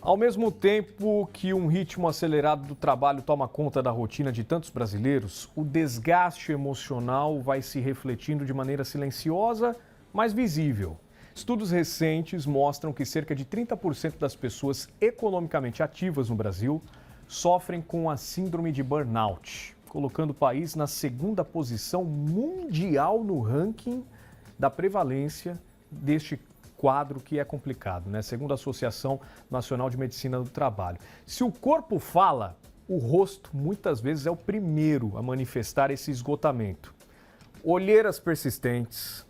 Ao mesmo tempo que um ritmo acelerado do trabalho toma conta da rotina de tantos brasileiros, o desgaste emocional vai se refletindo de maneira silenciosa, mas visível. Estudos recentes mostram que cerca de 30% das pessoas economicamente ativas no Brasil sofrem com a síndrome de burnout, colocando o país na segunda posição mundial no ranking da prevalência deste quadro que é complicado, né? Segundo a Associação Nacional de Medicina do Trabalho. Se o corpo fala, o rosto muitas vezes é o primeiro a manifestar esse esgotamento. Olheiras persistentes,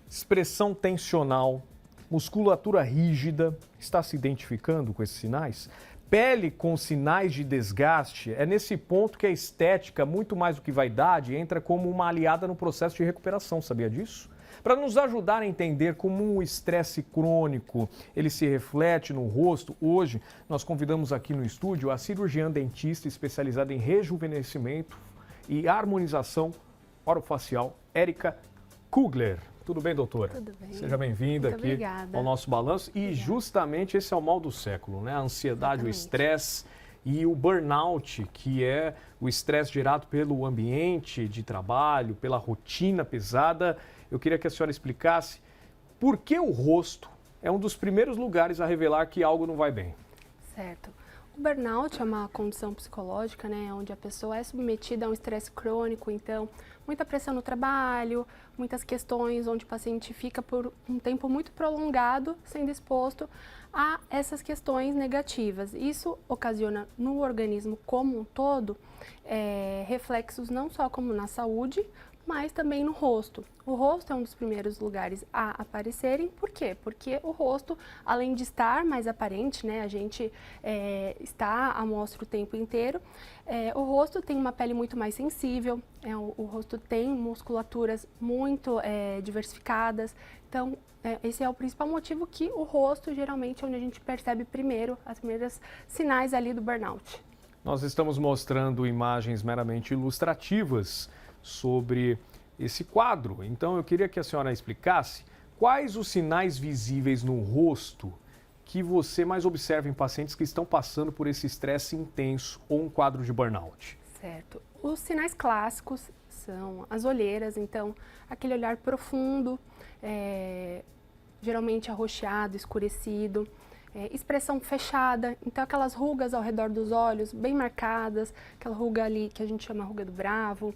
expressão tensional, musculatura rígida, está se identificando com esses sinais? Pele com sinais de desgaste, é nesse ponto que a estética, muito mais do que vaidade, entra como uma aliada no processo de recuperação, sabia disso? Para nos ajudar a entender como o estresse crônico ele se reflete no rosto, hoje nós convidamos aqui no estúdio a cirurgiã dentista especializada em rejuvenescimento e harmonização orofacial, Érica Kugler. Tudo bem, doutora? Tudo bem. Seja bem-vinda aqui obrigada. ao nosso balanço. E Obrigada. Justamente esse é o mal do século, né? A ansiedade, Exatamente. o estresse e o burnout, que é o estresse gerado pelo ambiente de trabalho, pela rotina pesada. Eu queria que a senhora explicasse por que o rosto é um dos primeiros lugares a revelar que algo não vai bem. Certo. O burnout é uma condição psicológica, né, onde a pessoa é submetida a um estresse crônico, então muita pressão no trabalho, muitas questões onde o paciente fica por um tempo muito prolongado sendo exposto a essas questões negativas. Isso ocasiona no organismo como um todo reflexos não só como na saúde, mas também no rosto. O rosto é um dos primeiros lugares a aparecerem. Por quê? Porque o rosto, além de estar mais aparente, né, a gente está à mostra o tempo inteiro, o rosto tem uma pele muito mais sensível, o rosto tem musculaturas muito diversificadas. Então, esse é o principal motivo que o rosto geralmente é onde a gente percebe primeiro as primeiras sinais ali do burnout. Nós estamos mostrando imagens meramente ilustrativas sobre esse quadro. Então eu queria que a senhora explicasse quais os sinais visíveis no rosto que você mais observa em pacientes que estão passando por esse estresse intenso ou um quadro de burnout. Certo. Os sinais clássicos são as olheiras, então aquele olhar profundo, geralmente arroxeado, escurecido. Expressão fechada, então aquelas rugas ao redor dos olhos bem marcadas, aquela ruga ali que a gente chama ruga do bravo,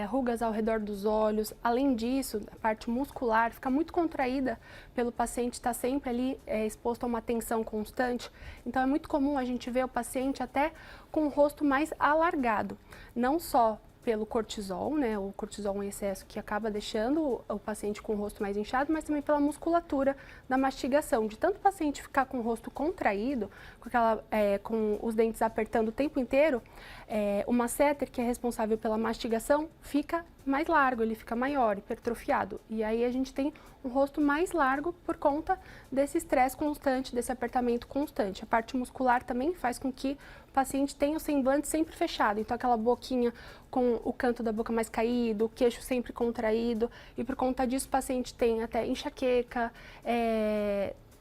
rugas ao redor dos olhos. Além disso, a parte muscular fica muito contraída pelo paciente estar sempre ali exposto a uma tensão constante. Então é muito comum a gente ver o paciente até com o rosto mais alargado, não só pelo cortisol, né, o cortisol em excesso que acaba deixando o paciente com o rosto mais inchado, mas também pela musculatura da mastigação. De tanto o paciente ficar com o rosto contraído, com os dentes apertando o tempo inteiro, o masseter, que é responsável pela mastigação, fica mais largo, ele fica maior, hipertrofiado. E aí a gente tem um rosto mais largo por conta desse estresse constante, desse apertamento constante. A parte muscular também faz com que o paciente tenha o semblante sempre fechado. Então aquela boquinha com o canto da boca mais caído, o queixo sempre contraído. E por conta disso o paciente tem até enxaqueca,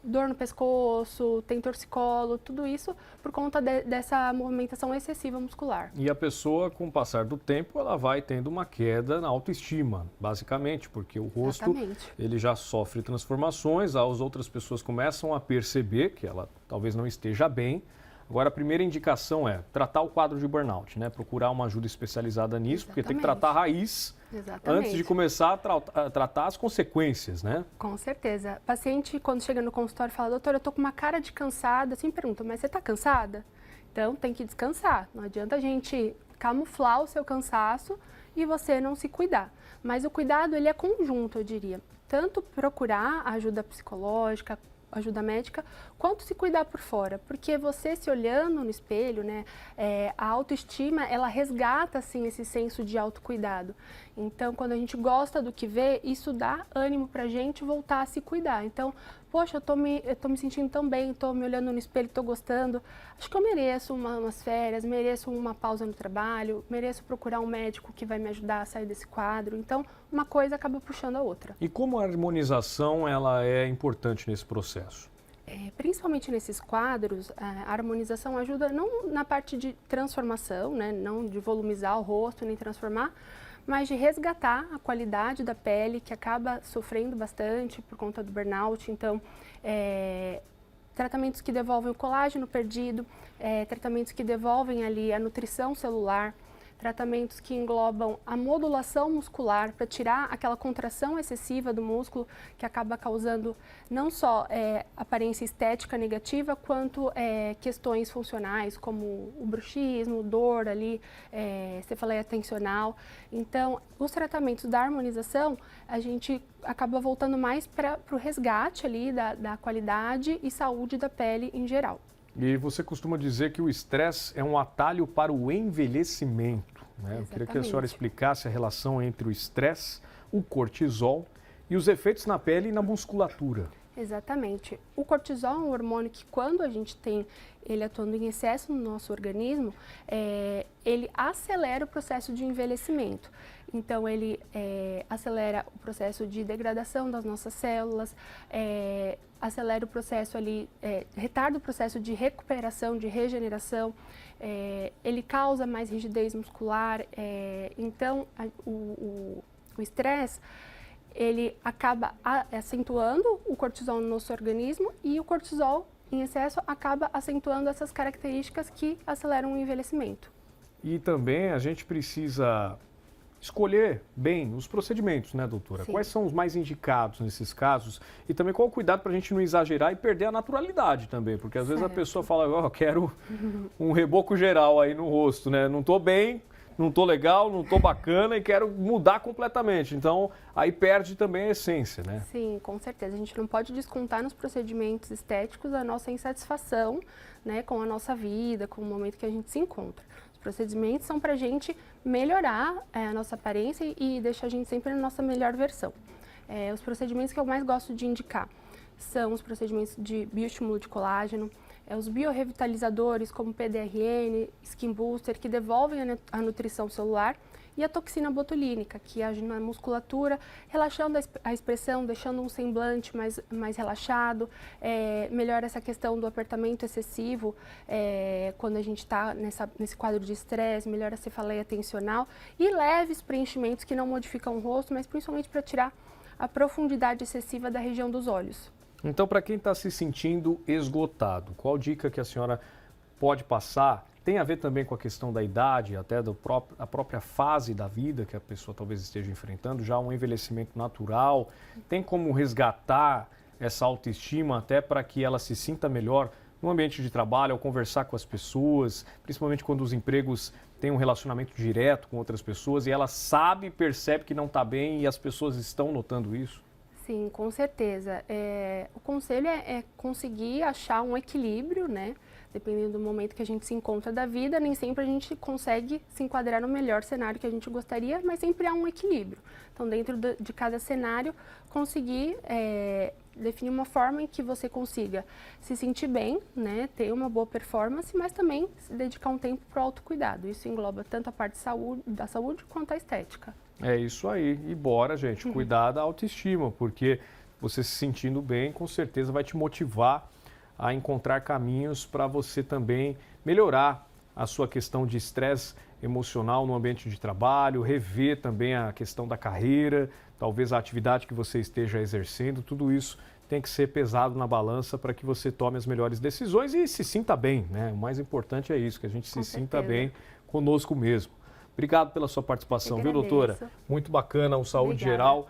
dor no pescoço, tem torcicolo, tudo isso por conta dessa movimentação excessiva muscular. E a pessoa, com o passar do tempo, ela vai tendo uma queda na autoestima, basicamente, porque o rosto ele já sofre transformações, as outras pessoas começam a perceber que ela talvez não esteja bem. Agora, a primeira indicação é tratar o quadro de burnout, né? Procurar uma ajuda especializada nisso, porque tem que tratar a raiz antes de começar a tratar as consequências, né? Com certeza. O paciente, quando chega no consultório, fala: doutor, eu tô com uma cara de cansada. Assim, pergunta: mas você tá cansada? Então, tem que descansar. Não adianta a gente camuflar o seu cansaço e você não se cuidar. Mas o cuidado, ele é conjunto, eu diria. Tanto procurar ajuda psicológica, ajuda médica, quanto se cuidar por fora, porque você se olhando no espelho, né, a autoestima, ela resgata, assim, esse senso de autocuidado. Então, quando a gente gosta do que vê, isso dá ânimo pra gente voltar a se cuidar. Então, poxa, eu tô me sentindo tão bem, tô me olhando no espelho, tô gostando, acho que eu mereço umas férias, mereço uma pausa no trabalho, mereço procurar um médico que vai me ajudar a sair desse quadro. Então, uma coisa acaba puxando a outra. E como a harmonização ela é importante nesse processo? Principalmente nesses quadros, a harmonização ajuda não na parte de transformação, né, não de volumizar o rosto nem transformar, mas de resgatar a qualidade da pele, que acaba sofrendo bastante por conta do burnout. Então, tratamentos que devolvem o colágeno perdido, tratamentos que devolvem ali a nutrição celular, tratamentos que englobam a modulação muscular para tirar aquela contração excessiva do músculo que acaba causando não só aparência estética negativa, quanto questões funcionais como o bruxismo, dor ali, cefaleia tensional. Então, os tratamentos da harmonização, a gente acaba voltando mais para o resgate ali da qualidade e saúde da pele em geral. E você costuma dizer que o estresse é um atalho para o envelhecimento, né? Eu queria que a senhora explicasse a relação entre o estresse, o cortisol e os efeitos na pele e na musculatura. Exatamente. O cortisol é um hormônio que, quando a gente tem ele atuando em excesso no nosso organismo, ele acelera o processo de envelhecimento. Então, ele acelera o processo de degradação das nossas células, acelera o processo ali, retarda o processo de recuperação, de regeneração, ele causa mais rigidez muscular. Então, o estresse, ele acaba acentuando o cortisol no nosso organismo, e o cortisol em excesso acaba acentuando essas características que aceleram o envelhecimento. E também a gente precisa escolher bem os procedimentos, né, doutora? Sim. Quais são os mais indicados nesses casos? E também qual o cuidado para a gente não exagerar e perder a naturalidade também? Porque às vezes a pessoa fala, ó, quero um reboco geral aí no rosto, né? Não estou bem, não estou legal, não estou bacana e quero mudar completamente. Então, aí perde também a essência, né? Sim, com certeza. A gente não pode descontar nos procedimentos estéticos a nossa insatisfação, né, com a nossa vida, com o momento que a gente se encontra. Os procedimentos são para a gente melhorar a nossa aparência e deixar a gente sempre na nossa melhor versão. Os procedimentos que eu mais gosto de indicar são os procedimentos de bioestímulo de colágeno, os biorrevitalizadores como PDRN, Skin Booster, que devolvem a nutrição celular, e a toxina botulínica, que age na musculatura, relaxando a expressão, deixando um semblante mais relaxado, melhora essa questão do apertamento excessivo quando a gente está nesse quadro de estresse, melhora a cefaleia tensional, e leves preenchimentos que não modificam o rosto, mas principalmente para tirar a profundidade excessiva da região dos olhos. Então, para quem está se sentindo esgotado, qual dica que a senhora pode passar? Tem a ver também com a questão da idade, até a própria fase da vida que a pessoa talvez esteja enfrentando, já um envelhecimento natural. Tem como resgatar essa autoestima até para que ela se sinta melhor no ambiente de trabalho, ao conversar com as pessoas, principalmente quando os empregos têm um relacionamento direto com outras pessoas e ela sabe, percebe que não está bem e as pessoas estão notando isso? Sim, com certeza. O conselho é conseguir achar um equilíbrio, né? Dependendo do momento que a gente se encontra da vida, nem sempre a gente consegue se enquadrar no melhor cenário que a gente gostaria, mas sempre há um equilíbrio. Então, dentro de cada cenário, conseguir definir uma forma em que você consiga se sentir bem, né? Ter uma boa performance, mas também se dedicar um tempo para o autocuidado. Isso engloba tanto a parte da saúde quanto a estética. É isso aí. E bora, gente, cuidar da autoestima, porque você se sentindo bem, com certeza vai te motivar a encontrar caminhos para você também melhorar a sua questão de estresse emocional no ambiente de trabalho, rever também a questão da carreira, talvez a atividade que você esteja exercendo, tudo isso tem que ser pesado na balança para que você tome as melhores decisões e se sinta bem, né? O mais importante é isso, que a gente se sinta bem conosco mesmo. Obrigado pela sua participação, viu, doutora? Muito bacana o Saúde Geral.